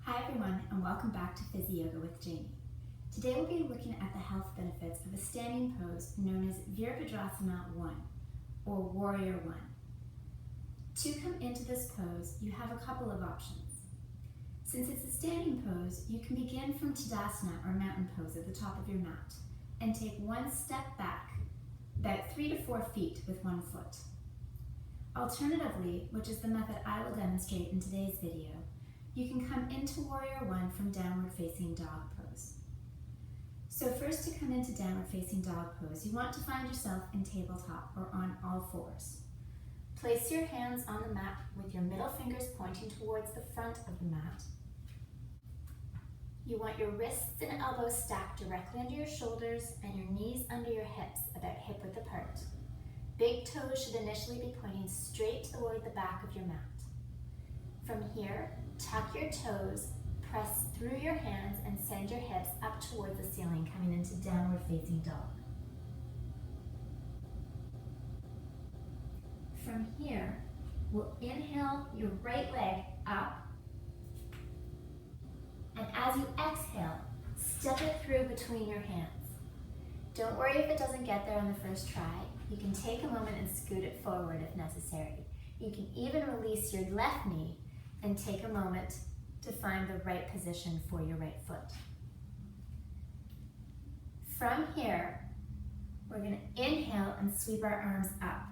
Hi everyone, and welcome back to Physiyoga with Jamie. Today we'll be looking at the health benefits of a standing pose known as Virabhadrasana 1 or Warrior 1. To come into this pose, you have a couple of options. Since it's a standing pose, you can begin from Tadasana or mountain pose at the top of your mat and take one step back, about 3 to 4 feet with one foot. Alternatively, which is the method I will demonstrate in today's video, you can come into Warrior 1 from Downward Facing Dog Pose. So first, to come into Downward Facing Dog Pose, you want to find yourself in tabletop or on all fours. Place your hands on the mat with your middle fingers pointing towards the front of the mat. You want your wrists and elbows stacked directly under your shoulders and your knees under your hips, about hip-width apart. Big toes should initially be pointing straight toward the back of your mat. From here, tuck your toes, press through your hands, and send your hips up towards the ceiling, coming into Downward Facing Dog. From here, we'll inhale your right leg up, and as you exhale, step it through between your hands. Don't worry if it doesn't get there on the first try. You can take a moment and scoot it forward if necessary. You can even release your left knee and take a moment to find the right position for your right foot. From here, we're going to inhale and sweep our arms up,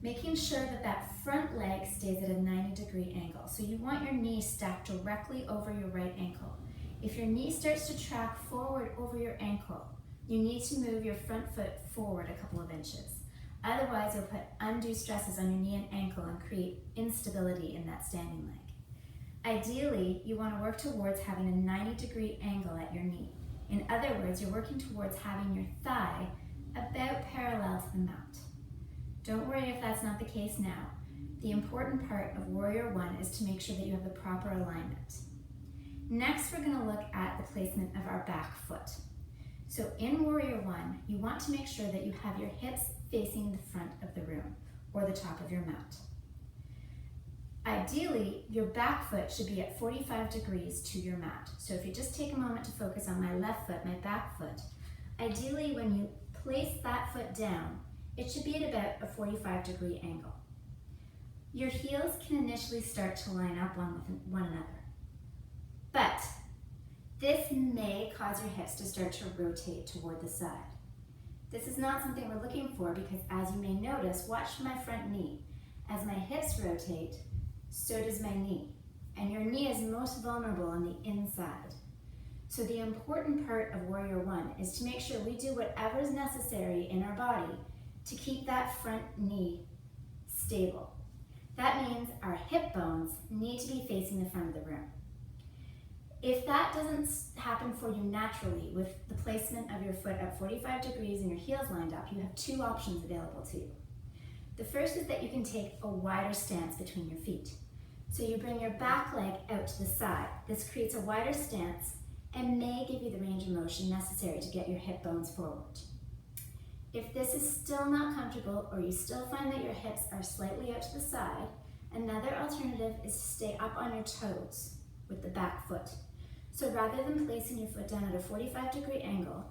making sure that that front leg stays at a 90-degree angle. So you want your knee stacked directly over your right ankle. If your knee starts to track forward over your ankle, you need to move your front foot forward a couple of inches. Otherwise, you'll put undue stresses on your knee and ankle and create instability in that standing leg. Ideally, you want to work towards having a 90-degree angle at your knee. In other words, you're working towards having your thigh about parallel to the mat. Don't worry if that's not the case now. The important part of Warrior 1 is to make sure that you have the proper alignment. Next, we're going to look at the placement of our back foot. So in Warrior 1, you want to make sure that you have your hips facing the front of the room or the top of your mat. Ideally, your back foot should be at 45 degrees to your mat. So if you just take a moment to focus on my left foot, my back foot, ideally when you place that foot down, it should be at about a 45-degree angle. Your heels can initially start to line up one with one another, but this may cause your hips to start to rotate toward the side. This is not something we're looking for because, as you may notice, watch my front knee. As my hips rotate, so does my knee. And your knee is most vulnerable on the inside. So the important part of Warrior 1 is to make sure we do whatever is necessary in our body to keep that front knee stable. That means our hip bones need to be facing the front of the room. If that doesn't happen for you naturally with the placement of your foot at 45 degrees and your heels lined up, you have two options available to you. The first is that you can take a wider stance between your feet. So you bring your back leg out to the side. This creates a wider stance and may give you the range of motion necessary to get your hip bones forward. If this is still not comfortable or you still find that your hips are slightly out to the side, another alternative is to stay up on your toes with the back foot. So rather than placing your foot down at a 45-degree angle,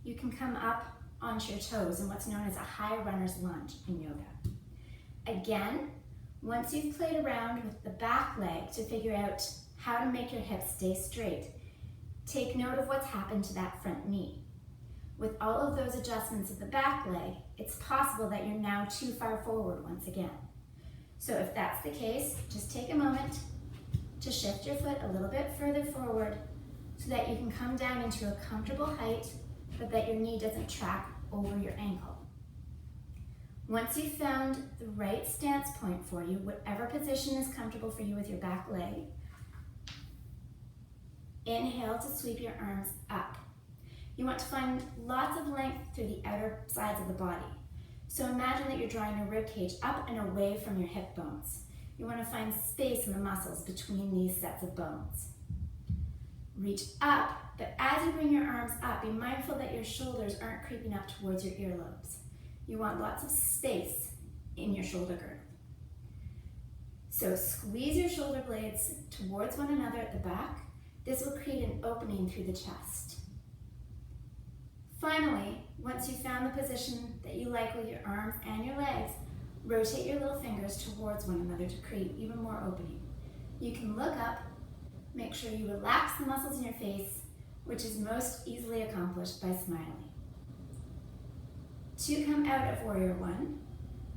you can come up onto your toes in what's known as a high runner's lunge in yoga. Again, once you've played around with the back leg to figure out how to make your hips stay straight, take note of what's happened to that front knee. With all of those adjustments of the back leg, it's possible that you're now too far forward once again. So if that's the case, just take a moment to shift your foot a little bit further forward so that you can come down into a comfortable height, but that your knee doesn't track over your ankle. Once you've found the right stance point for you, whatever position is comfortable for you with your back leg, inhale to sweep your arms up. You want to find lots of length through the outer sides of the body. So imagine that you're drawing your rib cage up and away from your hip bones. You want to find space in the muscles between these sets of bones. Reach up, but as you bring your arms up, be mindful that your shoulders aren't creeping up towards your earlobes. You want lots of space in your shoulder girdle. So squeeze your shoulder blades towards one another at the back. This will create an opening through the chest. Finally, once you've found the position that you like with your arms and your legs, rotate your little fingers towards one another to create even more opening. You can look up, make sure you relax the muscles in your face, which is most easily accomplished by smiling. To come out of Warrior One,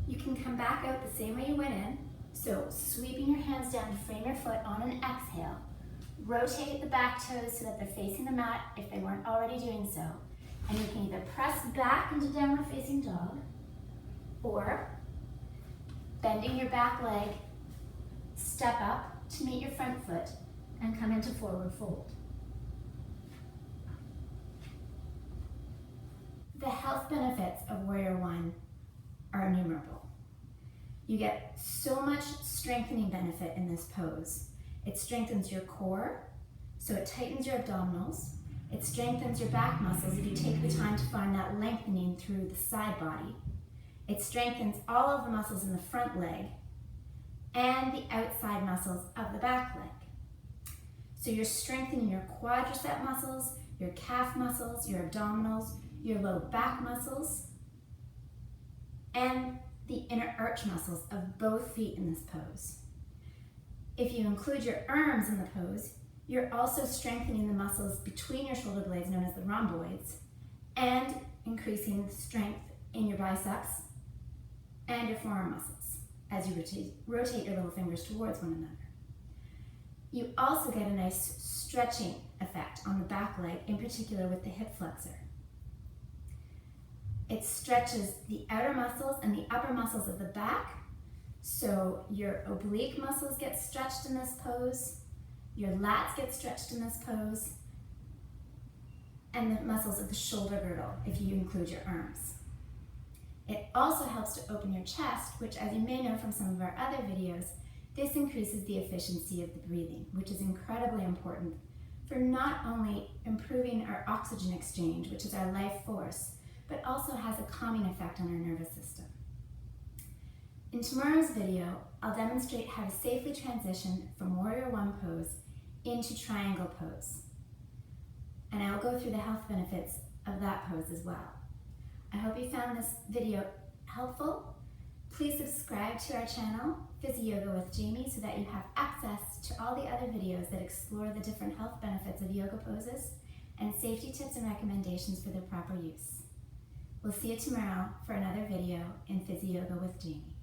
you can come back out the same way you went in, so sweeping your hands down to frame your foot on an exhale. Rotate the back toes so that they're facing the mat if they weren't already doing so. And you can either press back into downward facing dog, or bending your back leg, step up to meet your front foot and come into forward fold. The health benefits of Warrior One are innumerable. You get so much strengthening benefit in this pose. It strengthens your core, so it tightens your abdominals. It strengthens your back muscles if you take the time to find that lengthening through the side body. It strengthens all of the muscles in the front leg and the outside muscles of the back leg. So you're strengthening your quadricep muscles, your calf muscles, your abdominals, your low back muscles, and the inner arch muscles of both feet in this pose. If you include your arms in the pose, you're also strengthening the muscles between your shoulder blades, known as the rhomboids, and increasing strength in your biceps and your forearm muscles as you rotate your little fingers towards one another. You also get a nice stretching effect on the back leg, in particular with the hip flexor. It stretches the outer muscles and the upper muscles of the back, so your oblique muscles get stretched in this pose, your lats get stretched in this pose, and the muscles of the shoulder girdle if you include your arms. It also helps to open your chest, which, as you may know from some of our other videos, this increases the efficiency of the breathing, which is incredibly important for not only improving our oxygen exchange, which is our life force, but also has a calming effect on our nervous system. In tomorrow's video, I'll demonstrate how to safely transition from Warrior One pose into Triangle pose. And I will go through the health benefits of that pose as well. I hope you found this video helpful. Please subscribe to our channel, Physiyoga with Jamie, so that you have access to all the other videos that explore the different health benefits of yoga poses and safety tips and recommendations for their proper use. We'll see you tomorrow for another video in Physiyoga with Jamie.